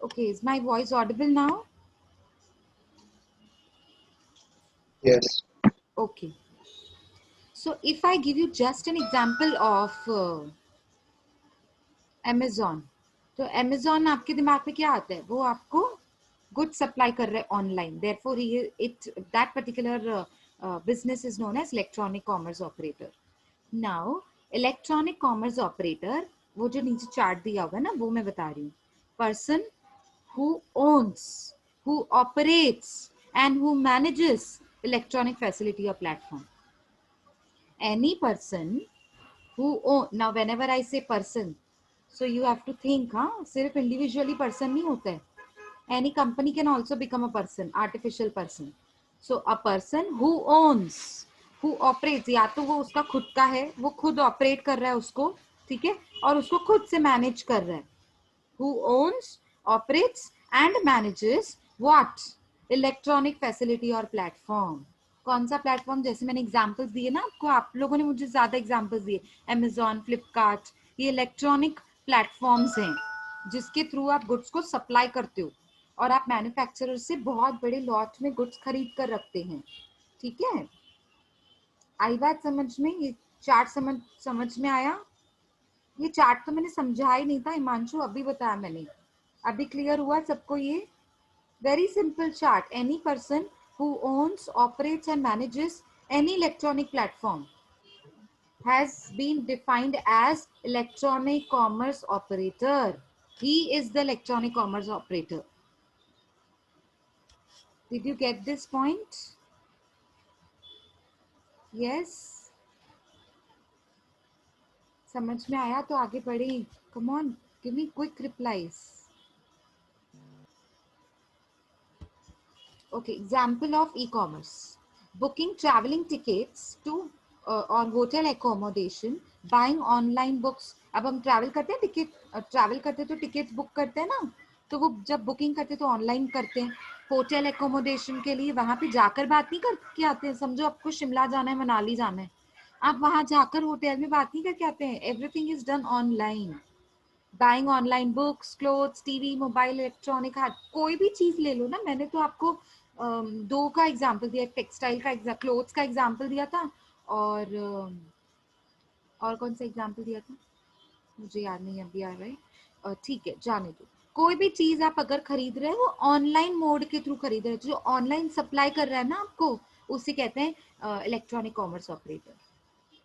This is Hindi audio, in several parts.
Okay, is my voice audible now? Yes. Okay. So if I give you just an example of Amazon, तो Amazon आपके दिमाग में क्या आता है? वो आपको गुड सप्लाई कर रहा है online. Therefore, that particular business is known as electronic commerce operator. Now, electronic commerce operator, वो जो नीचे चार्ट दिया होगा ना, वो मैं बता रही हूँ. Person who owns, who operates, and who manages electronic facility or platform. Any person who own, now whenever I say person, so you have to think, हाँ, सिर्फ individually person नहीं होता है. Any company can also become a person, artificial person. So a person who owns, who operates, या तो वो उसका खुद का है, वो खुद ऑपरेट कर रहा है उसको, ठीक है, और उसको खुद से मैनेज कर रहा है. Who owns, operates and manages what? Electronic facility or platform. कौन सा प्लेटफॉर्म? जैसे मैंने एग्जांपल्स दिए ना आपको, आप लोगों ने मुझे ज्यादा एग्जांपल्स दिए. Amazon, फ्लिपकार्ट, ये इलेक्ट्रॉनिक प्लेटफॉर्म्स हैं जिसके थ्रू आप गुड्स को सप्लाई करते हो और आप मैन्युफैक्चरर से बहुत बड़े लॉट में गुड्स खरीद कर रखते हैं. ठीक है, आई बात समझ में? ये चार्ट समझ में आया? ये चार्ट तो मैंने समझा ही नहीं था हिमांशु, अभी बताया मैंने. अभी क्लियर हुआ सबको? ये very simple chart. Any person who owns, operates and manages any electronic platform has been defined as electronic commerce operator. He is the electronic commerce operator. Did you get this point? Yes. समझ में आया तो आगे बढ़े. Come on, give me quick replies. Okay, example of e-commerce. Booking traveling tickets to or hotel accommodation, buying online books. अब हम ट्रैवल करते हैं, ट्रैवल करते हैं तो टिकट्स बुक करते हैं ना, तो वो जब बुकिंग करते हैं तो ऑनलाइन करते हैं. होटल एकोमोडेशन के लिए वहां पे जाकर बात नहीं करके आते हैं. समझो आपको शिमला जाना है, मनाली जाना है, आप वहां जाकर होटल में बात नहीं करके आते हैं. Everything is done online. Buying online books, clothes, TV, mobile, electronic, कोई भी चीज ले लो ना. मैंने तो आपको दो का एग्जांपल दिया, टेक्सटाइल का, क्लोथ्स का एग्जांपल दिया था, और और कौन सा एग्जांपल दिया था मुझे याद नहीं अभी आ रहा है. ठीक है, जाने दो. कोई भी चीज आप अगर खरीद रहे हैं वो ऑनलाइन मोड के थ्रू खरीद रहे हैं. जो ऑनलाइन सप्लाई कर रहा है ना आपको, उसे कहते हैं electronic commerce operator.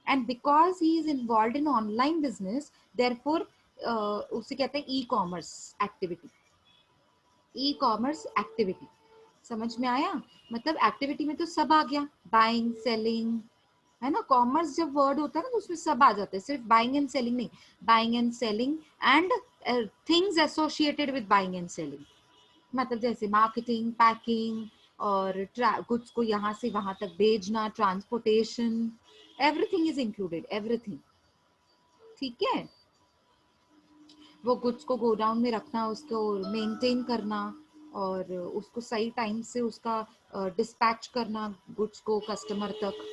And because he is involve in online business, therefore उसे कहते हैं e commerce activity. E commerce activity, समझ में आया? मतलब एक्टिविटी में तो सब आ गया. बाइंग, सेलिंग, है ना. कॉमर्स जब वर्ड होता है ना तो उसमें सब आ जाता है, सिर्फ बाइंग एंड सेलिंग नहीं. Buying and selling and things associated with buying and selling. मतलब जैसे मार्केटिंग, पैकिंग, और गुड्स को यहाँ से वहां तक भेजना, transportation, everything is included, everything. ठीक है, वो गुड्स को गोडाउन में रखना, उसको मेंटेन करना, और उसको सही टाइम से उसका डिस्पैच करना गुड्स को कस्टमर तक,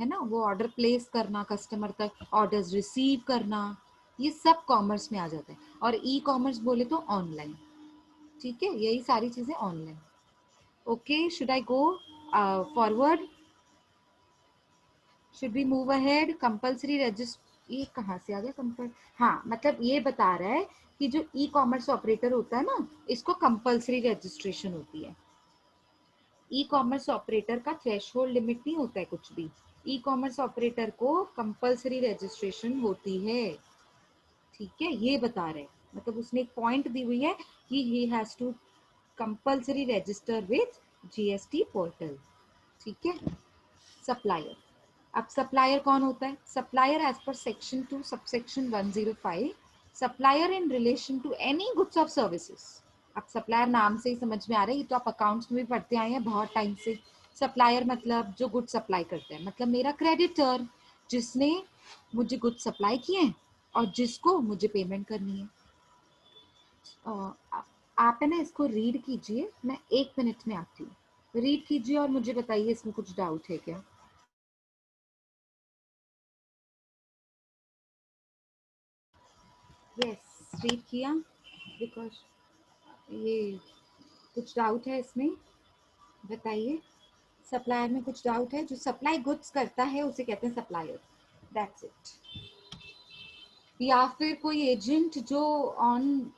है ना. वो ऑर्डर प्लेस करना, कस्टमर तक ऑर्डर्स रिसीव करना, ये सब कॉमर्स में आ जाता है. और ई कॉमर्स बोले तो ऑनलाइन. ठीक है, यही सारी चीजें online. Okay, should I go forward? Should be move ahead? Compulsory register, ये कहाँ से आ गया कंपल? हाँ, मतलब ये बता रहा है कि जो ई कॉमर्स ऑपरेटर होता है ना, इसको कंपल्सरी रजिस्ट्रेशन होती है. ई कॉमर्स ऑपरेटर का थ्रेशोल्ड लिमिट नहीं होता है कुछ भी. ई कॉमर्स ऑपरेटर को कंपल्सरी रजिस्ट्रेशन होती है. ठीक है, ये बता रहे हैं. मतलब उसने एक पॉइंट दी हुई है कि he has to compulsory register with GST portal. ठीक है. सप्लायर. अब सप्लायर कौन होता है? Supplier as per section 2 subsection 105, supplier in relation to any goods of services. अब सप्लायर नाम से ही समझ में आ रहा है, ये तो आप अकाउंट्स में भी पढ़ते आए हैं बहुत टाइम से. सप्लायर मतलब जो गुड सप्लाई करते हैं, मतलब मेरा क्रेडिटर, जिसने मुझे गुड सप्लाई किए हैं और जिसको मुझे पेमेंट करनी है. आप है ना इसको रीड कीजिए, मैं 1 मिनट में आती हूँ. रीड कीजिए और मुझे बताइए इसमें कुछ डाउट है क्या. यस, रीड किया? बिकॉज ये कुछ डाउट है इसमें, बताइए। सप्लायर में कुछ डाउट है? जो सप्लाई गुड्स करता है उसे कहते हैं सप्लायर, दैट्स इट। या फिर कोई एजेंट जो on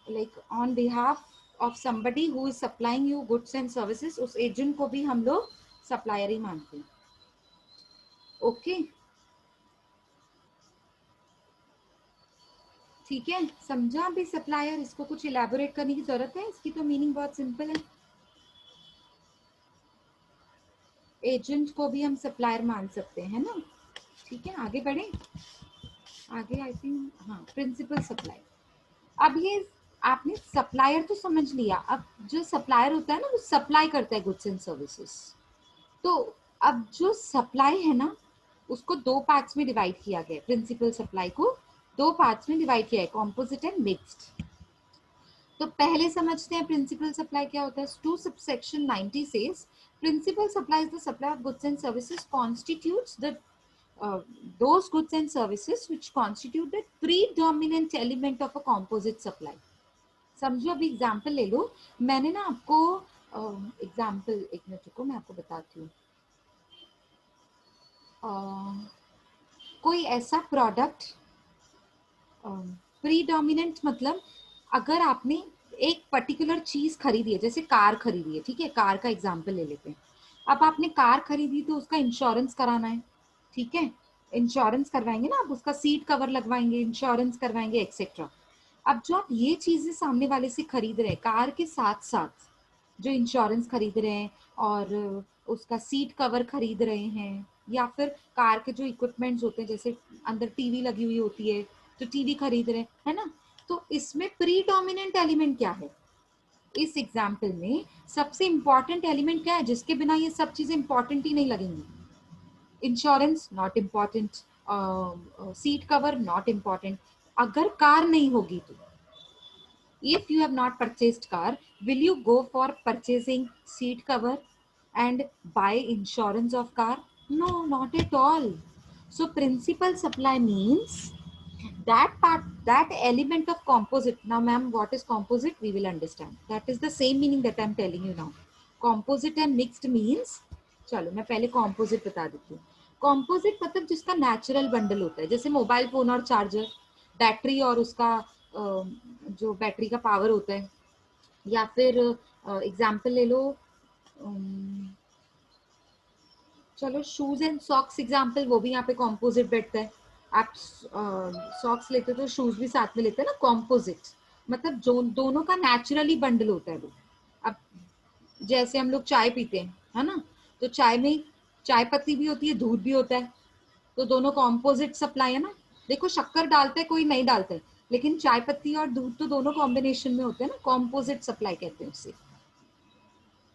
on behalf of somebody who is supplying you goods and services, उस एजेंट को भी हम लोग सप्लायर ही मानते हैं। ओके, ठीक है, समझा अभी सप्लायर? इसको कुछ इलेबोरेट करने की जरूरत है? इसकी तो मीनिंग बहुत सिंपल है। एजेंट को भी हम सप्लायर मान सकते हैं ना। ठीक है, आगे बढ़े। आगे आई थिंक, हाँ, प्रिंसिपल सप्लाई। अब ये आपने सप्लायर तो समझ लिया। अब जो सप्लायर होता है ना, वो सप्लाई करता है गुड्स एंड सर्विसेज। तो अब जो सप्लाई है ना, उसको दो पार्ट्स में डिवाइड किया गया है। प्रिंसिपल सप्लाई को दो पार्ट्स में डिवाइड किया है, कॉम्पोजिट एंड मिक्स्ड। तो पहले समझते हैं प्रिंसिपल सप्लाई क्या होता है। Two subsection 90 says principal supply is the supply of goods and services constitutes the those goods and services which constitute the predominant element of a composite supply. समझो, अभी एग्जाम्पल ले लो। मैंने ना आपको एग्जाम्पल, एक मिनट रुको, मैं आपको बताती हूँ। कोई ऐसा प्रोडक्ट, प्रीडोमिनेंट मतलब अगर आपने एक पर्टिकुलर चीज खरीदी है, जैसे कार खरीदी है, ठीक है, कार का एग्जाम्पल ले लेते हैं। अब आपने कार खरीदी तो उसका इंश्योरेंस कराना है, ठीक है, इंश्योरेंस करवाएंगे ना आप, उसका सीट कवर लगवाएंगे, इंश्योरेंस करवाएंगे, एक्सेट्रा। अब जो आप ये चीजें सामने वाले से खरीद रहे हैं, कार के साथ साथ जो इंश्योरेंस खरीद रहे हैं और उसका सीट कवर खरीद रहे हैं, या फिर कार के जो इक्विपमेंट्स होते हैं, जैसे अंदर टीवी लगी हुई होती है तो टीवी खरीद रहे हैं, है ना। तो इसमें प्रीडोमिनेंट एलिमेंट क्या है? इस एग्जाम्पल में सबसे इंपॉर्टेंट एलिमेंट क्या है, जिसके बिना ये सब चीजें इंपॉर्टेंट ही नहीं लगेंगी? Insurance not important, seat cover not important. अगर कार नहीं होगी तो, if you have not purchased car, will you go for purchasing seat cover and buy insurance of car? No, not at all. So principal supply means that part, that element of composite. Now ma'am, what is composite? We will understand. That is the same meaning that I am telling you now. Composite and mixed means, चलो मैं पहले composite बता देती हूँ। composite मतलब जिसका natural bundle होता है, जैसे मोबाइल फोन और चार्जर, बैटरी और उसका जो बैटरी का पावर होता है, या फिर एग्जाम्पल ले लो, चलो शूज एंड सॉक्स एग्जाम्पल, वो भी यहाँ पे कॉम्पोजिट बैठता है। आप सॉक्स लेते हो तो शूज भी साथ में लेते हैं ना, कॉम्पोजिट मतलब जो दोनों का नेचुरली बंडल होता है वो। अब जैसे हम लोग चाय पीते हैं, है ना, तो चाय में चाय पत्ती भी होती है, दूध भी होता है, तो दोनों कॉम्पोजिट सप्लाई है ना। देखो शक्कर डालता है कोई, नहीं डालता है, लेकिन चाय पत्ती और दूध तो दोनों कॉम्बिनेशन में होते हैं ना, कॉम्पोजिट सप्लाई कहते हैं उसे।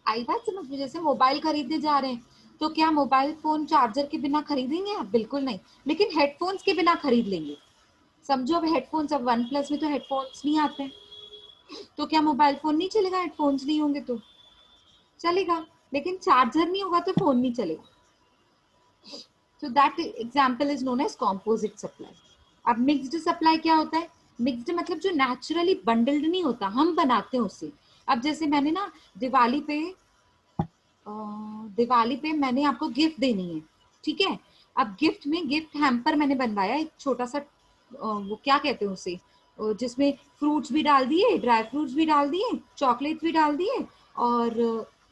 आई बात समझ में? जैसे मोबाइल खरीदने जा रहे हैं, तो क्या मोबाइल फोन चार्जर के बिना खरीदेंगे आप? बिल्कुल नहीं, लेकिन हेडफोन्स के बिना खरीद लेंगे। समझो अब हेडफोन्स, अब वन प्लस में तो हेडफोन्स नहीं आते हैं, तो क्या मोबाइल फोन नहीं चलेगा? हेडफोन्स नहीं होंगे तो चलेगा, लेकिन चार्जर नहीं होगा तो फोन नहीं चलेगा। So that example is known as composite supply. अब मिक्स्ड सप्लाई क्या होता है? मिक्स्ड मतलब जो नेचुरली बंडल्ड नहीं होता, हम बनाते हैं उससे। अब जैसे मैंने ना दिवाली पे मैंने आपको गिफ्ट देनी है, ठीक है। अब गिफ्ट में गिफ्ट हैम्पर मैंने बनवाया, एक छोटा सा, वो क्या कहते हैं उसे, जिसमें फ्रूट्स भी डाल दिए, ड्राई फ्रूट्स भी डाल दिए, चॉकलेट भी डाल दिए, और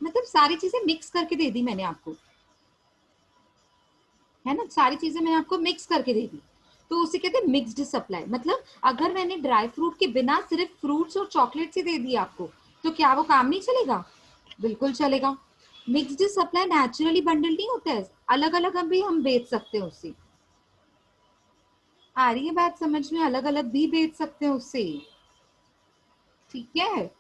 मतलब सारी चीजें मिक्स करके दे दी मैंने आपको, है ना, सारी चीजें मैंने आपको मिक्स करके दे दी, तो उसे कहते हैं मिक्स्ड सप्लाई। मतलब अगर मैंने ड्राई फ्रूट के बिना सिर्फ फ्रूट्स और चॉकलेट से दे दिया आपको, तो क्या वो काम नहीं चलेगा? बिल्कुल चलेगा। मिक्स्ड सप्लाई नेचुरली बंडल नहीं होता है, अलग अलग भी हम बेच सकते हैं उससे। आ रही है बात समझ में? अलग अलग भी बेच सकते हैं उससे, ठीक है,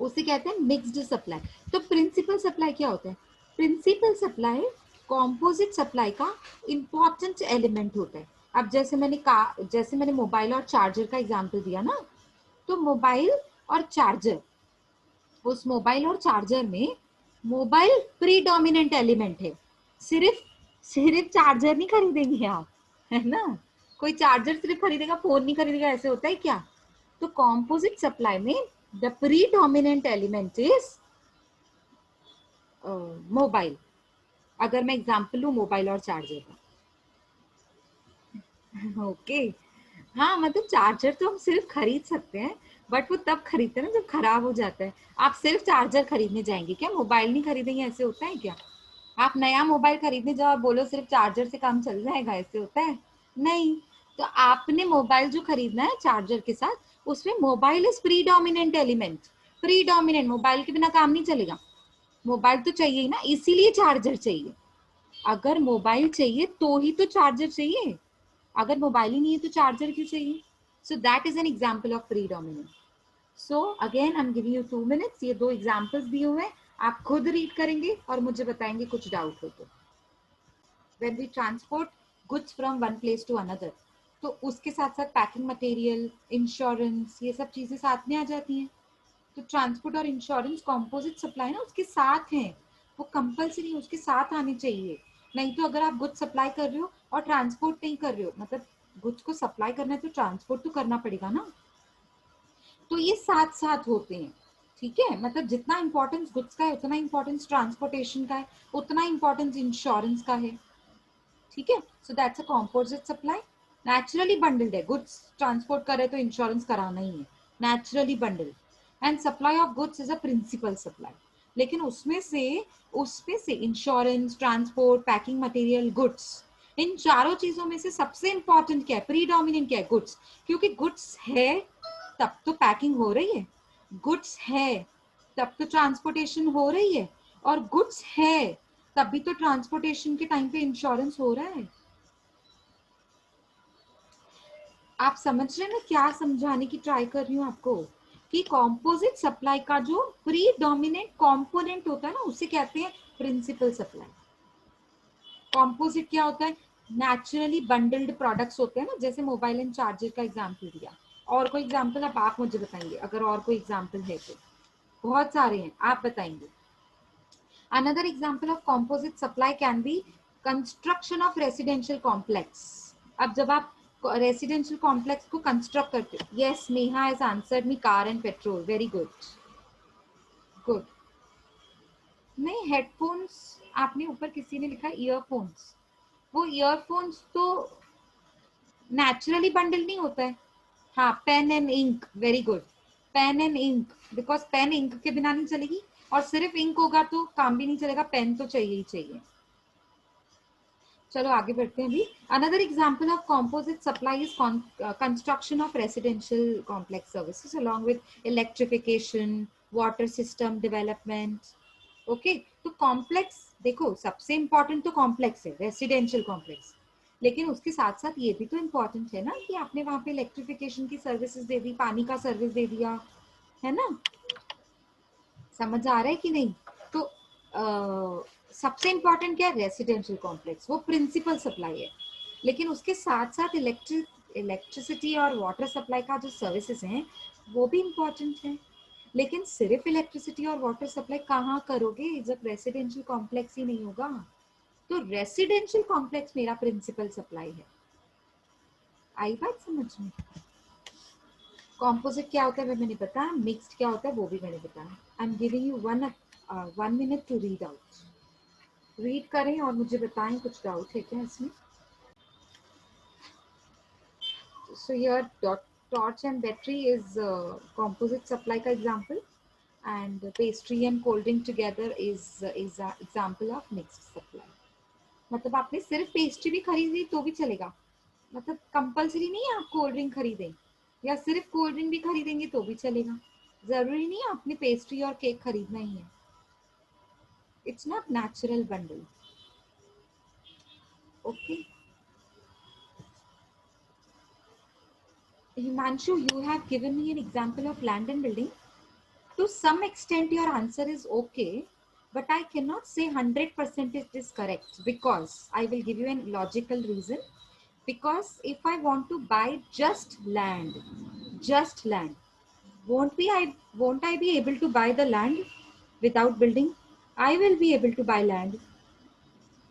उसे कहते हैं मिक्स्ड सप्लाई। तो प्रिंसिपल सप्लाई क्या होता है? प्रिंसिपल सप्लाई कॉम्पोजिट सप्लाई का इंपॉर्टेंट एलिमेंट होता है। अब जैसे मैंने मोबाइल और चार्जर का एग्जांपल दिया ना, तो मोबाइल और चार्जर, उस मोबाइल और चार्जर में मोबाइल प्रीडोमिनेंट एलिमेंट है। सिर्फ सिर्फ चार्जर नहीं खरीदेंगे आप, है ना, कोई चार्जर सिर्फ खरीदेगा फोन नहीं खरीदेगा, ऐसे होता है क्या? तो कॉम्पोजिट सप्लाई में the predominant element is mobile. अगर मैं एग्जांपल लूं मोबाइल और चार्जर का, ओके हाँ, मतलब चार्जर तो हम सिर्फ खरीद सकते हैं, बट वो तब खरीदते हैं ना जब खराब हो जाता है। आप सिर्फ चार्जर खरीदने जाएंगे क्या, मोबाइल नहीं खरीदेंगे? ऐसे होता है क्या? आप नया मोबाइल खरीदने जाओ और बोलो सिर्फ चार्जर से काम चल जाएगा, ऐसे होता है? नहीं। तो आपने मोबाइल जो खरीदना है चार्जर के साथ, उसमें mobile is predominant element. Predominant, mobile के बिना काम नहीं चलेगा, मोबाइल तो चाहिए ही ना, इसीलिए चार्जर चाहिए। अगर मोबाइल चाहिए तो ही तो चार्जर चाहिए, अगर मोबाइल ही नहीं है तो चार्जर क्यों चाहिए? So that is an example of predominant. So again I am giving you 2 minutes, ये 2 एग्जाम्पल्स दिए हुए हैं, आप खुद रीड करेंगे और मुझे बताएंगे कुछ डाउट हो तो। when we transport goods from one place to another, तो उसके साथ साथ पैकिंग मटेरियल, इंश्योरेंस, ये सब चीजें साथ में आ जाती हैं। तो ट्रांसपोर्ट और इंश्योरेंस कॉम्पोजिट सप्लाई ना उसके साथ हैं, वो कंपल्सरी उसके साथ आने चाहिए। नहीं तो अगर आप गुड्स सप्लाई कर रहे हो और ट्रांसपोर्ट नहीं कर रहे हो, मतलब गुड्स को सप्लाई करना है तो ट्रांसपोर्ट तो करना पड़ेगा ना, तो ये साथ साथ होते हैं। ठीक है, मतलब जितना इंपॉर्टेंस गुड्स का है उतना इंपॉर्टेंस ट्रांसपोर्टेशन का है, उतना इंपॉर्टेंस इंश्योरेंस का है। ठीक है, so that's a composite supply. Naturally bundled है, गुड्स ट्रांसपोर्ट करे तो इंश्योरेंस कराना ही है, naturally bundled. And supply of goods is a principal supply, लेकिन उसमें से insurance, transport, packing material, goods, इन चारों चीजों में से सबसे इंपॉर्टेंट क्या है, प्रीडोमिनेंट क्या है, गुड्स। क्योंकि गुड्स है तब तो पैकिंग हो रही है, गुड्स है तब तो ट्रांसपोर्टेशन हो रही है, और गुड्स है तभी तो ट्रांसपोर्टेशन के टाइम पे इंश्योरेंस हो रहा है। आप समझ रहे हैं मैं क्या समझाने की ट्राई कर रही हूँ आपको, कि कॉम्पोजिट सप्लाई का जो प्रीडोमिनेंट कंपोनेंट होता है ना उसे कहते हैं प्रिंसिपल सप्लाई। कॉम्पोजिट क्या होता है, नेचुरली बंडल्ड प्रोडक्ट्स होते हैं ना, जैसे मोबाइल एंड चार्जर का एग्जाम्पल दिया। और कोई एग्जाम्पल अब आप मुझे बताएंगे, अगर और कोई एग्जाम्पल है तो। बहुत सारे हैं, आप बताएंगे। Another example of composite supply can be construction of residential complex. अब जब आप रेसिडेंशियल कॉम्प्लेक्स को कंस्ट्रक्ट करते हो, yes Neha has answered me, car and petrol, very good good. नहीं, हेडफोन्स आपने ऊपर किसी ने लिखा ईयरफोन्स, वो ईयरफोन्स तो नेचुरली बंडल नहीं होता है। हाँ, pen and ink, very good, pen and ink, because pen ink के बिना नहीं चलेगी, और सिर्फ इंक होगा तो काम भी नहीं चलेगा, पेन तो चाहिए ही चाहिए। चलो आगे बढ़ते हैं अभी। Another example of composite supply is construction of residential complex services along with electrification, water system development. Okay, तो कॉम्प्लेक्स देखो सबसे इंपॉर्टेंट तो कॉम्प्लेक्स है, रेसिडेंशियल कॉम्प्लेक्स, लेकिन उसके साथ साथ ये भी तो इम्पोर्टेंट है ना कि आपने वहां पे इलेक्ट्रिफिकेशन की सर्विसेज दे दी, पानी का सर्विस दे दिया, है ना? समझ आ रहा है कि नहीं? तो सबसे इंपॉर्टेंट क्या है, रेसिडेंशियल कॉम्प्लेक्स, वो प्रिंसिपल सप्लाई है। लेकिन उसके साथ साथ इलेक्ट्रिसिटी और वाटर सप्लाई का जो सर्विसेज हैं वो भी इम्पोर्टेंट है। लेकिन सिर्फ इलेक्ट्रिसिटी और वाटर सप्लाई कहाँ करोगे जब रेसिडेंशियल कॉम्प्लेक्स ही नहीं होगा? तो रेसिडेंशियल कॉम्प्लेक्स मेरा प्रिंसिपल सप्लाई है। आई बात समझ में? कॉम्पोजिट क्या होता है वो मैंने बताया, मिक्स्ड क्या होता है वो भी मैंने बताया। I am giving you 1 minute to read out, read करें और मुझे बताएं कुछ डाउट है क्या इसमें। So here torch and battery is composite supply का example, and pastry and cold drink together is example of mixed supply. मतलब आपने सिर्फ पेस्ट्री भी खरीदी तो भी चलेगा, मतलब कंपल्सरी नहीं है आप कोल्ड ड्रिंक खरीदें, या सिर्फ कोल्ड ड्रिंक भी खरीदेंगे तो भी चलेगा, जरूरी नहीं है आपने पेस्ट्री और केक खरीदना ही है। It's not natural bundle. Okay Himanshu, you have given me an example of land and building. To some extent your answer is okay, but I cannot say 100% it is correct, because I will give you a logical reason. Because if I want to buy just land, won't I be able to buy the land without building? I will be able to buy land.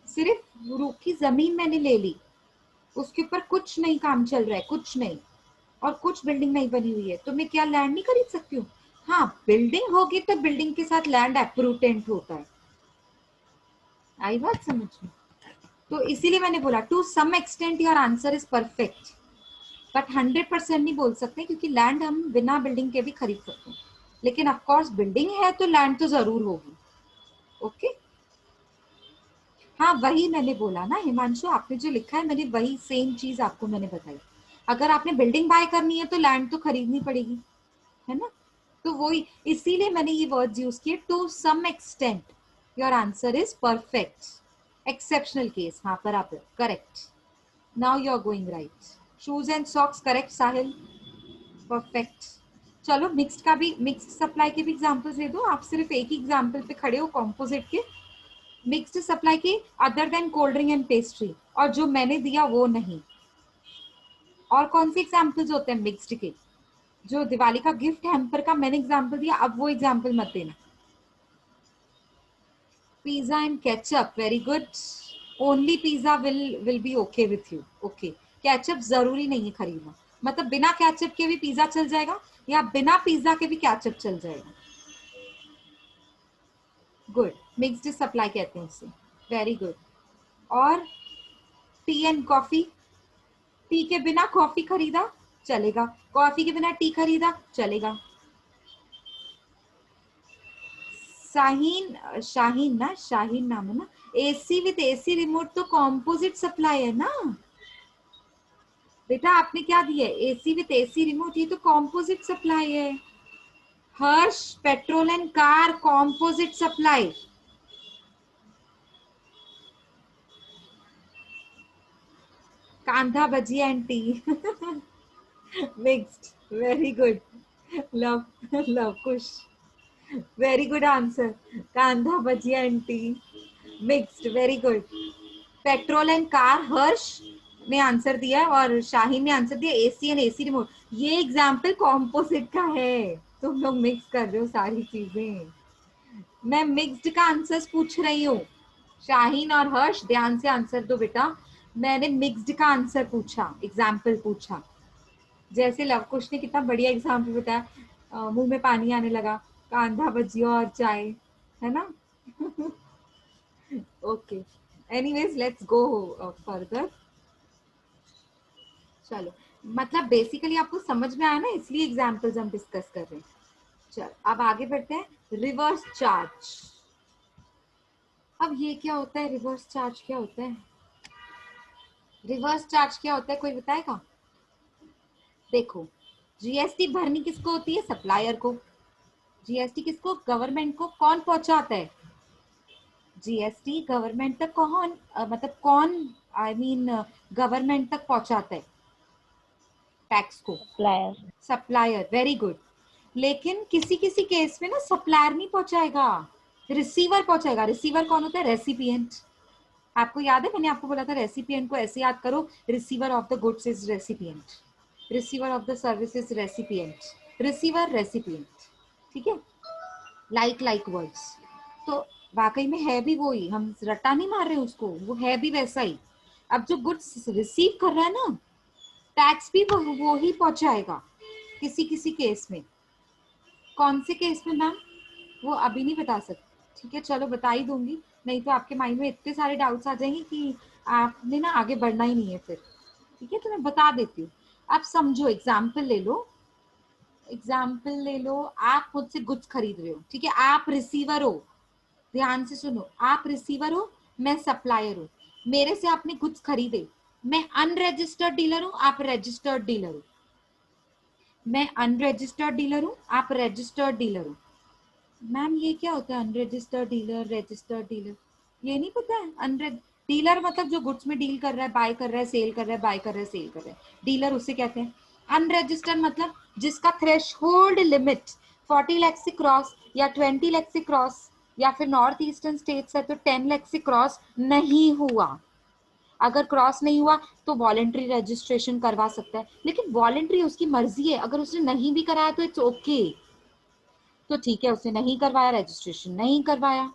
सिर्फ रूखी जमीन मैंने ले ली, उसके ऊपर कुछ नहीं काम चल रहा है, कुछ नहीं, और कुछ बिल्डिंग नहीं बनी हुई है, तो मैं क्या लैंड नहीं खरीद सकती हूँ? हाँ, बिल्डिंग होगी तो बिल्डिंग के साथ लैंड एप्रूटेंट होता है। आई बात समझ में? तो इसीलिए मैंने बोला to some extent your answer is perfect, but 100% नहीं बोल सकते क्योंकि लैंड हम बिना बिल्डिंग के भी खरीद सकते हैं, लेकिन ऑफ कोर्स बिल्डिंग है तो लैंड तो जरूर होगी। ओके हाँ, वही मैंने बोला ना हिमांशु, आपने जो लिखा है मैंने वही सेम चीज आपको मैंने बताई। अगर आपने बिल्डिंग बाय करनी है तो लैंड तो खरीदनी पड़ेगी, है ना? तो वही इसीलिए मैंने ये वर्ड्स यूज किए, to some extent your answer is perfect, exceptional case, हाँ बराबर correct. Now you are going right. Shoes and socks correct Sahil, perfect. चलो मिक्स्ड का भी, मिक्स्ड सप्लाई के भी एग्जांपल्स दे दो। आप सिर्फ एक ही एग्जांपल पे खड़े हो कॉम्पोजिट के। मिक्स्ड सप्लाई के other than cold drink and pastry, और जो मैंने दिया वो नहीं। और कौन से एग्जांपल्स होते हैं मिक्स्ड के? जो दिवाली का गिफ्ट हैम्पर का मैंने एग्जांपल दिया, अब वो एग्जांपल मत देना। Pizza and ketchup, very good. Only pizza will be okay with you. Okay, ketchup जरूरी नहीं है खरीदना, मतलब बिना केचप के भी पिज्जा चल जाएगा या बिना पिज्जा के भी केचप चल जाएगा। गुड, मिक्स्ड सप्लाई कहते हैं उसे, वेरी गुड। और टी एंड कॉफी, टी के बिना कॉफी खरीदा चलेगा, कॉफी के बिना टी खरीदा चलेगा। शाहीन, शाहीन ना, शाहीन नाम है ना। एसी विथ एसी रिमोट तो कॉम्पोजिट सप्लाई है ना बेटा, आपने क्या दिया है? एसी विथ एसी रिमोट, ये तो कॉम्पोजिट सप्लाई है। Harsh petrol and car composite supply. Kanda bhajiya and tea mixed, very good. Lav, Lav Kush, very good answer. Kanda bhajiya and tea mixed, very good. Petrol and car Harsh ने आंसर दिया और शाहीन ने आंसर दिया एसी एंड एसी रिमोट। ये एग्जाम्पल कॉम्पोजिट का है, तुम लोग मिक्स कर रहे हो सारी चीजें। मैं मिक्स्ड का आंसर पूछ रही हूँ। शाहीन और हर्ष ध्यान से आंसर दो बेटा, मैंने मिक्स्ड का आंसर पूछा, एग्जाम्पल पूछा। जैसे लवकुश ने कितना बढ़िया एग्जाम्पल बताया, मुंह में पानी आने लगा, कांधा भजिया और चाय, है ना? Okay, anyways let's go further. चलो, मतलब बेसिकली आपको समझ में आया ना, इसलिए एग्जाम्पल्स हम डिस्कस कर रहे हैं। चलो अब आगे बढ़ते हैं। रिवर्स चार्ज, अब ये क्या होता है? रिवर्स चार्ज क्या होता है? रिवर्स चार्ज क्या होता है, कोई बताएगा? देखो, जीएसटी भरनी किसको होती है? सप्लायर को। जीएसटी किसको? गवर्नमेंट को। कौन पहुंचाता है जीएसटी? गवर्नमेंट तक। कौन मतलब कौन, आई मीन गवर्नमेंट तक पहुंचाता है टैक्स को? सप्लायर। Supplier, very good. लेकिन किसी किसी केस में ना सप्लायर नहीं पहुंचाएगा, रिसीवर पहुंचाएगा। रिसीवर कौन होता है? रेसिपिएंट। आपको याद है मैंने आपको बोला था रेसिपिएंट को ऐसे याद करो, receiver of the goods is recipient, receiver of the service is recipient, receiver recipient, ठीक है? Like like words. तो वाकई में है भी वही, हम रट्टा नहीं मार रहे उसको, वो है भी वैसा ही। अब जो गुड्स रिसीव कर रहा है ना, टैक्स भी वो ही पहुंचाएगा किसी किसी केस में। कौन से केस में मैम? वो अभी नहीं बता सकती, ठीक है? चलो बता ही दूंगी, नहीं तो आपके माइंड में इतने सारे डाउट्स आ जाएंगे कि आपने ना आगे बढ़ना ही नहीं है फिर, ठीक है? तो मैं बता देती हूँ, आप समझो। एग्जाम्पल ले लो, एग्जाम्पल ले लो। आप मुझसे गुड्स खरीद रहे हो, ठीक है? आप रिसीवर हो, ध्यान से सुनो, आप रिसीवर हो, मैं सप्लायर हूँ। मेरे से आपने गुड्स खरीदे, मैं अनरजिस्टर्ड डीलर हूँ, आप रजिस्टर्ड डीलर हो। मैं अनरजिस्टर्ड डीलर हूँ, आप रजिस्टर्ड डीलर हो। मैम ये क्या होता है अनरजिस्टर्ड डीलर, रजिस्टर्ड डीलर? ये नहीं पता है? अनरज डीलर मतलब जो गुड्स में डील कर रहा है, बाय कर रहा है, सेल कर रहा है, बाय कर रहा है, सेल कर रहा है, डीलर उसे कहते हैं। अनरजिस्टर्ड मतलब जिसका थ्रेशहोल्ड लिमिट 40 लाख से क्रॉस या 20 लाख से क्रॉस, या फिर नॉर्थ ईस्टर्न स्टेट्स है तो 10 लाख से क्रॉस नहीं हुआ। अगर क्रॉस नहीं हुआ तो वॉलेंट्री रजिस्ट्रेशन करवा सकता है, लेकिन वॉलेंट्री उसकी मर्जी है, अगर उसने नहीं भी कराया तो इट्स ओके। तो ठीक है, उसने नहीं करवाया, रजिस्ट्रेशन नहीं करवाया।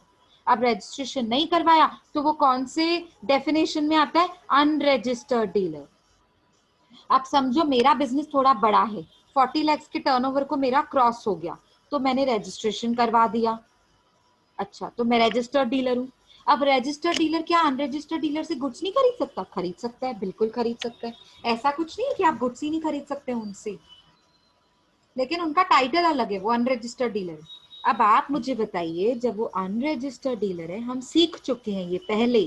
अब रजिस्ट्रेशन नहीं करवाया तो वो कौन से डेफिनेशन में आता है? Unregistered dealer. अब समझो मेरा बिजनेस थोड़ा बड़ा है, 40 लाख के टर्नओवर को मेरा क्रॉस हो गया, तो मैंने रजिस्ट्रेशन करवा दिया। अच्छा, तो मैं रजिस्टर्ड डीलर हूँ। अब रजिस्टर्ड डीलर क्या अनरजिस्टर्ड डीलर से गुड्स नहीं खरीद सकता? खरीद सकता है, बिल्कुल खरीद सकता है। ऐसा कुछ नहीं है कि आप गुड्स ही नहीं खरीद सकते उनसे, लेकिन उनका टाइटल अलग है, वो अनरजिस्टर्ड डीलर है। अब आप मुझे बताइए, जब वो अनरजिस्टर्ड डीलर है, हम सीख चुके हैं ये पहले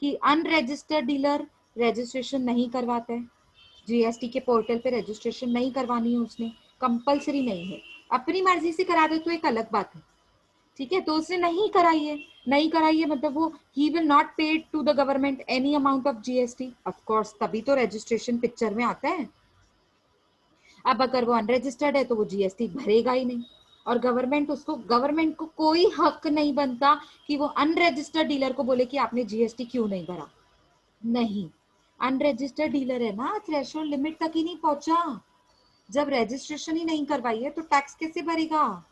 कि अनरजिस्टर्ड डीलर रजिस्ट्रेशन नहीं करवाता है, जीएसटी के पोर्टल पे रजिस्ट्रेशन नहीं करवानी है उसने, कंपलसरी नहीं है। अपनी मर्जी से करा दे तो एक अलग बात है, ठीक है। तो उसने नहीं कराई है, नहीं कराई है मतलब वो ही will not pay to the government any amount of GST, of course तभी तो रजिस्ट्रेशन पिक्चर में आता है। अब अगर वो अनरजिस्टर्ड है तो वो जीएसटी भरेगा ही नहीं, और गवर्नमेंट को कोई हक नहीं बनता कि वो अनरजिस्टर्ड डीलर को बोले कि आपने जीएसटी क्यों नहीं भरा। नहीं, अनरजिस्टर्ड डीलर है ना, थ्रेशोल्ड लिमिट तक ही नहीं पहुंचा, जब रजिस्ट्रेशन ही नहीं करवाई है तो टैक्स कैसे भरेगा?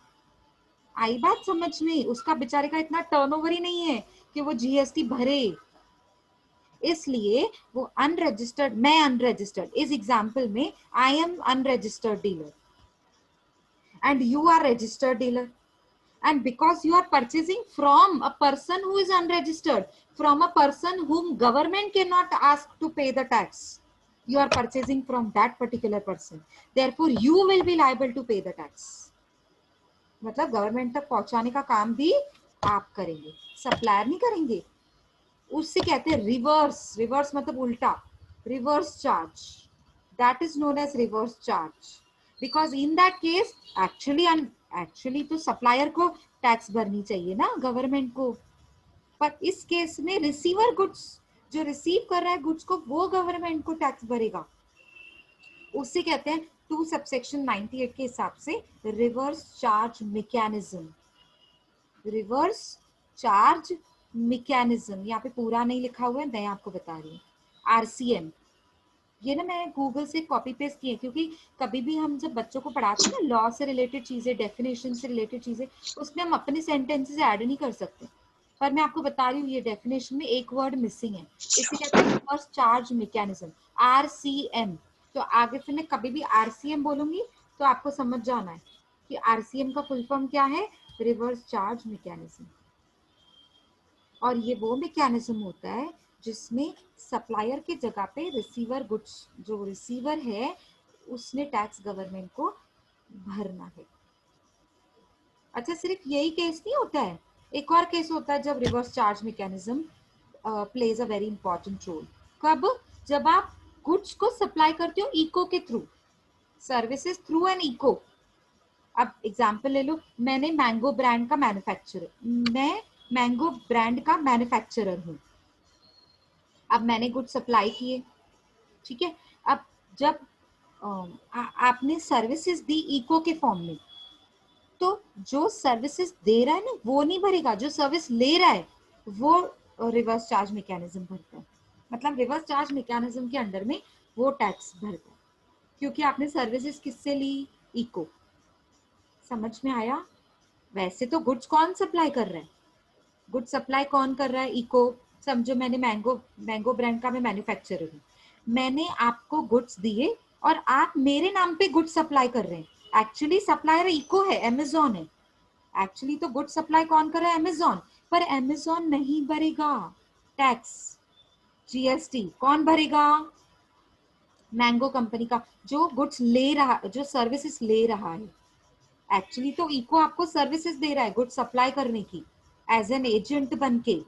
आई बात समझ में? उसका बेचारे का इतना टर्नओवर ही नहीं है कि वो जीएसटी भरे, इसलिए वो अनरजिस्टर्ड, मैं अनरजिस्टर्ड, इस एग्जाम्पल में I am unregistered dealer and you are registered dealer, and because you are purchasing from a person who is unregistered, from a person whom government cannot ask to pay the tax, you are purchasing from that particular person, therefore you will be liable to pay the tax। मतलब गवर्नमेंट तक पहुंचाने का काम भी आप करेंगे, सप्लायर नहीं करेंगे। उससे कहते हैं रिवर्स, रिवर्स मतलब उल्टा, reverse charge, that is known as reverse charge, because in that case actually तो सप्लायर को टैक्स भरनी चाहिए ना गवर्नमेंट को, पर इस केस में रिसीवर गुड्स, जो रिसीव कर रहा है गुड्स को, वो गवर्नमेंट को टैक्स भरेगा। उससे कहते हैं टू सबसेक्शन 98 के हिसाब से reverse charge mechanism, reverse charge mechanism. यहाँ पे पूरा नहीं लिखा हुआ है, मैं आपको बता रही हूँ। आरसीएम, ये ना मैं गूगल से कॉपी पेस्ट किए, क्योंकि कभी भी हम जब बच्चों को पढ़ाते हैं ना लॉ से रिलेटेड चीजें, डेफिनेशन से रिलेटेड चीजें, उसमें हम अपने सेंटेंसेस ऐड नहीं कर सकते, पर मैं आपको बता रही हूँ ये डेफिनेशन में एक वर्ड मिसिंग है, इसे कहते हैं रिवर्स चार्ज मैकेनिज्म, आरसीएम। तो आगे से मैं कभी भी आरसीएम बोलूंगी तो आपको समझ जाना है कि आरसीएम का फुल फॉर्म क्या है, रिवर्स चार्ज मैकेनिज्म। और ये वो मैकेनिज्म होता है जिसमें सप्लायर के जगह पे रिसीवर गुड्स, जो रिसीवर है उसने टैक्स गवर्नमेंट को भरना है। अच्छा, सिर्फ यही केस नहीं होता है, एक और केस होता है जब reverse charge mechanism plays a very important role. कब? जब आप गुड्स को सप्लाई करते हो इको के through, services through an ECO. अब एग्जाम्पल ले लो, मैंने मैंगो ब्रांड का मैन्युफैक्चरर, मैं मैंगो ब्रांड का मैन्युफैक्चरर हूँ। अब मैंने गुड्स सप्लाई किए, ठीक है। अब जब आपने सर्विसेज दी इको के फॉर्म में, तो जो सर्विसेज दे रहा है ना वो नहीं भरेगा, जो सर्विस ले रहा है वो रिवर्स चार्ज मैकेनिज्म भरता है। मतलब रिवर्स चार्ज मैकेनिज्म के अंडर में वो टैक्स भरता है, क्योंकि आपने सर्विसेज किससे ली? इको। समझ में आया? वैसे तो गुड्स कौन सप्लाई कर रहा है? गुड सप्लाई कौन कर रहा है? इको। समझो मैंने मैंगो ब्रांड का मैं मैन्युफैक्चरर हूँ, मैंने आपको गुड्स दिए और आप मेरे नाम पे गुड्स सप्लाई कर रहे हैं। एक्चुअली सप्लायर इको है, अमेजॉन है। एक्चुअली तो गुड सप्लाई कौन कर रहा है? अमेजॉन। पर अमेजॉन नहीं भरेगा टैक्स, जीएसटी कौन भरेगा? मैंगो कंपनी का जो गुड्स ले रहा, जो सर्विसेज ले रहा है। एक्चुअली तो इको आपको सर्विसेज दे रहा है गुड्स सप्लाई करने की, एज एन एजेंट बनके,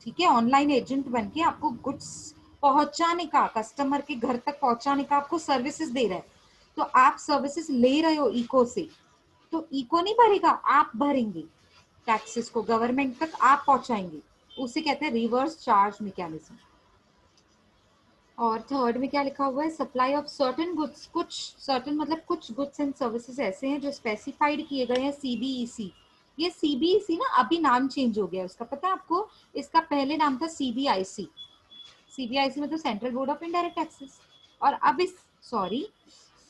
ठीक है, ऑनलाइन एजेंट बनके आपको गुड्स पहुंचाने का, कस्टमर के घर तक पहुंचाने का आपको सर्विसेज दे रहा है। तो आप सर्विसेज ले रहे हो इको से, तो इको नहीं भरेगा, आप भरेंगे टैक्सेस को, गवर्नमेंट तक आप पहुंचाएंगे। उसे कहते हैं रिवर्स चार्ज मैकेनिज्म। और थर्ड में क्या लिखा हुआ है? सप्लाई ऑफ सर्टेन गुड्स, कुछ सर्टेन मतलब कुछ गुड्स एंड सर्विसेज ऐसे हैं जो स्पेसिफाइड किए गए हैं सीबीईसी। ये सीबीईसी ना अभी नाम चेंज हो गया है उसका, पता है आपको? इसका पहले नाम था सीबीआईसी। सीबीआईसी मतलब central board of indirect taxes. और अब इस, सॉरी,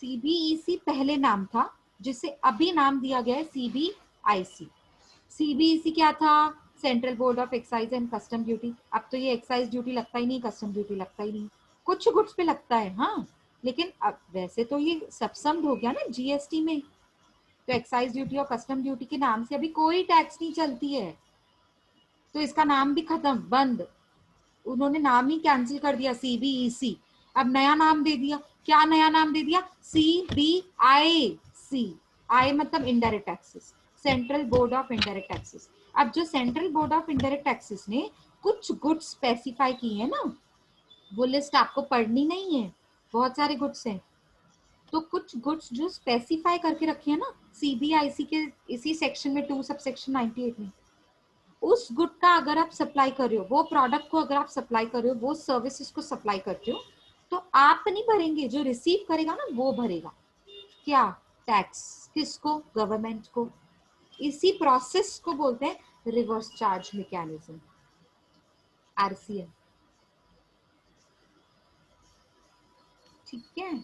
सीबीईसी पहले नाम था, जिसे अभी नाम दिया गया है सीबीआईसी। सीबीईसी क्या था? Central board of excise and custom duty. अब तो ये एक्साइज ड्यूटी लगता ही नहीं, कस्टम ड्यूटी लगता ही नहीं, कुछ गुड्स पे लगता है, हाँ, लेकिन अब वैसे तो ये सबसम्ड हो गया ना जीएसटी में। तो एक्साइज ड्यूटी और कस्टम ड्यूटी के नाम से अभी कोई टैक्स नहीं चलती है, तो इसका नाम भी खत्म, बंद। उन्होंने नाम ही कैंसिल कर दिया, CBEC। अब नया नाम दे दिया, क्या नया नाम दे दिया? CBIC। आई मतलब indirect taxes, central board of indirect taxes. अब जो central board of indirect taxes ने कुछ गुड्स स्पेसिफाई की है ना, वो लिस्ट आपको पढ़नी नहीं है, बहुत सारे गुड्स हैं। तो कुछ गुड्स जो स्पेसिफाई करके रखे हैं ना CBIC के इसी सेक्शन में 2 सबसेक्शन 98 में, उस गुड का अगर आप सप्लाई कर रहे हो, वो प्रोडक्ट को अगर आप सप्लाई कर रहे हो, वो सर्विसेज को सप्लाई करते हो, तो आप नहीं भरेंगे, जो रिसीव करेगा ना वो भरेगा। क्या? टैक्स। किसको? गवर्नमेंट को। इसी प्रोसेस को बोलते हैं रिवर्स चार्ज मैकेनिज्म, RCM। ठीक है,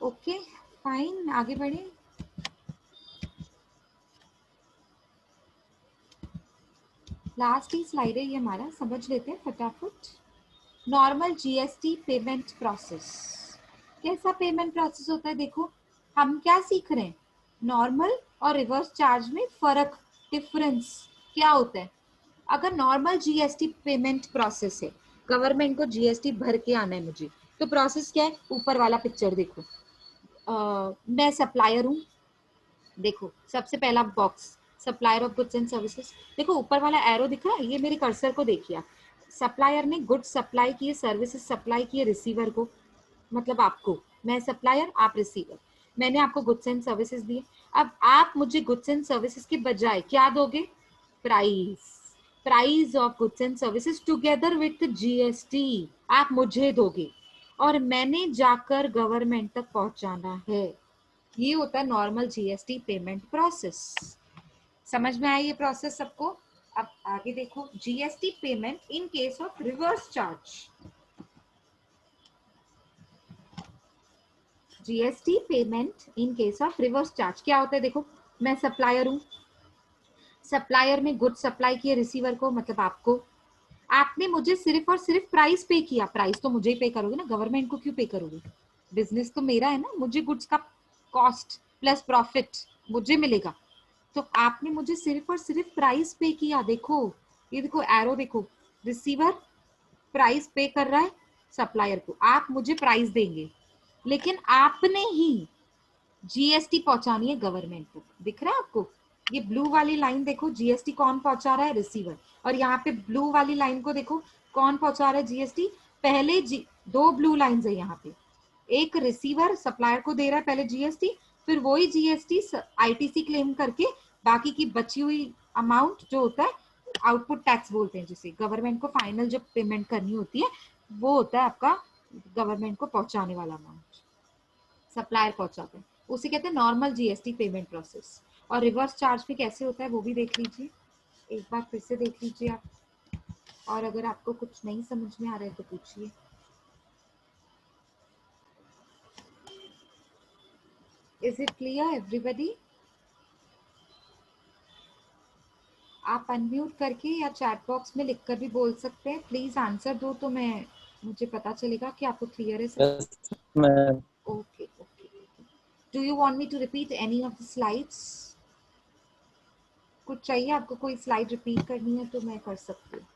ओके फाइन, आगे बढ़े। लास्ट ही स्लाइड है ये हमारा, समझ लेते हैं फटाफट। Normal GST payment process. कैसा पेमेंट प्रोसेस होता है? देखो हम क्या सीख रहे हैं, नॉर्मल और रिवर्स चार्ज में फर्क, डिफरेंस क्या होता है। अगर नॉर्मल GST पेमेंट प्रोसेस है, गवर्नमेंट को GST भर के आना है मुझे, तो प्रोसेस क्या है? ऊपर वाला पिक्चर देखो, मैं सप्लायर हूँ, देखो सबसे पहला box supplier of goods and services. देखो ऊपर वाला एरो दिख रहा है, ये मेरे कर्सर को देखिए। सप्लायर ने गुड्स सप्लाई किए, सर्विसेज सप्लाई किए रिसीवर को, मतलब आपको। मैं सप्लायर, आप रिसीवर। मैंने आपको गुड्स एंड सर्विसेज दिए। अब आप मुझे गुड्स एंड सर्विसेज के बजाय क्या दोगे? Price. Price of goods and services together with GST आप मुझे दोगे, और मैंने जाकर गवर्नमेंट तक पहुंचाना है। ये होता है नॉर्मल GST पेमेंट प्रोसेस। समझ में आया ये प्रोसेस सबको? अब आगे देखो, GST payment in case of reverse charge. GST payment in case of reverse charge क्या होता है? देखो मैं सप्लायर हूं, सप्लायर ने गुड सप्लाई किए रिसीवर को, मतलब आपको। आपने मुझे सिर्फ और सिर्फ प्राइस पे किया, प्राइस तो मुझे ही पे करोगे ना, गवर्नमेंट को क्यों पे करोगे? बिजनेस तो मेरा है ना, मुझे गुड्स का कॉस्ट प्लस प्रॉफिट मुझे मिलेगा। तो आपने मुझे सिर्फ और सिर्फ प्राइस पे किया। देखो ये देखो एरो देखो, रिसीवर प्राइस पे कर रहा है सप्लायर को, आप मुझे प्राइस देंगे, लेकिन आपने ही GST पहुंचानी है गवर्नमेंट को। दिख रहा है आपको? ये ब्लू वाली लाइन देखो, GST कौन पहुंचा रहा है? रिसीवर। और यहाँ पे ब्लू वाली लाइन को देखो, कौन पहुंचा रहा है GST? पहले दो ब्लू लाइंस है यहाँ पे, एक रिसीवर सप्लायर को दे रहा है पहले GST, फिर वही GST ITC क्लेम करके बाकी की बची हुई अमाउंट जो होता है आउटपुट टैक्स बोलते हैं, जिसे गवर्नमेंट को फाइनल जब पेमेंट करनी होती है, वो होता है आपका गवर्नमेंट को पहुंचाने वाला अमाउंट, सप्लायर पहुंचाते हैं, उसे कहते हैं नॉर्मल GST पेमेंट प्रोसेस। और रिवर्स चार्ज में कैसे होता है वो भी देख लीजिए, एक बार फिर से देख लीजिए आप, और अगर आपको कुछ नहीं समझ में आ रहा है तो पूछिए। Is it clear everybody? आप अनम्यूट करके या चैट बॉक्स में लिखकर भी बोल सकते हैं, प्लीज आंसर दो तो मैं, मुझे पता चलेगा कि आपको क्लियर है सब। Yes, ma'am. Okay okay. Do you want me to repeat any of the slides? कुछ चाहिए आपको, कोई स्लाइड रिपीट करनी है तो मैं कर सकती हूँ।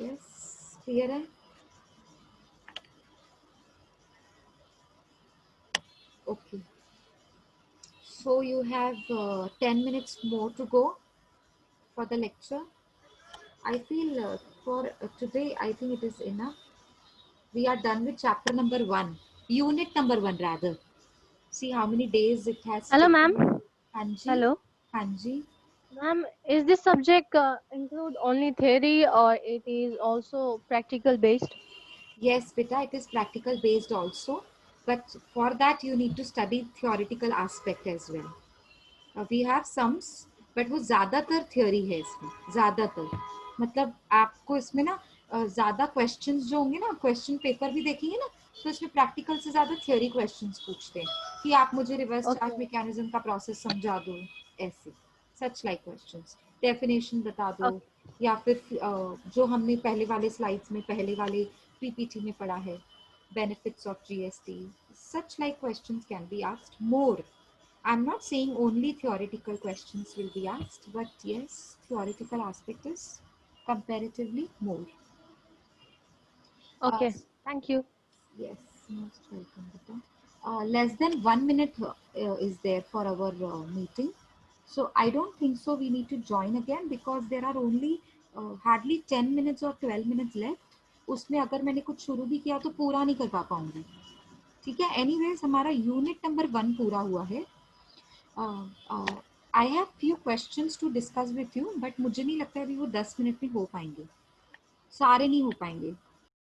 यस, क्लियर है? Okay, so you have 10 minutes more to go for the lecture. I feel for today I think it is enough. We are done with chapter number 1, unit number 1 rather. See how many days it has Hello, taken. ma'am. Hanji. Hello. Hanji. Ma'am, is this subject include only theory or it is also practical based? Yes beta, it is practical based also, but for that you need to study theoretical aspect as well. We have sums, but वो ज़्यादातर थ्योरी है इसमें, ज़्यादातर मतलब आपको इसमें ना ज़्यादा क्वेश्चंस जो होंगे ना, क्वेश्चन पेपर भी देखेंगे ना, तो इसमें प्रैक्टिकल से ज़्यादा थ्योरी क्वेश्चंस पूछते हैं कि आप मुझे रिवर्स चार्ज मैकेनिज्म का प्रोसेस समझा दो, ऐसे सच लाइक क्वेश्चंस, डेफिनेशन बता दो, या फिर जो हमने पहले वाले स्लाइड्स में, पहले वाले पीपीटी में पढ़ा है, benefits of GST, such like questions can be asked more. I'm not saying only theoretical questions will be asked, but yes, theoretical aspect is comparatively more. Uh, Okay, thank you. yes, most welcome, Rita. Less than 1 minute is there for our meeting. So I don't think so we need to join again because there are only hardly 10 minutes or 12 minutes left. उसमें अगर मैंने कुछ शुरू भी किया तो पूरा नहीं कर पाऊंगी. ठीक है. एनीवेज हमारा यूनिट नंबर 1 पूरा हुआ है. I have few questions to discuss with you, but मुझे नहीं लगता है अभी वो 10 मिनट में हो पाएंगे. सारे नहीं हो पाएंगे.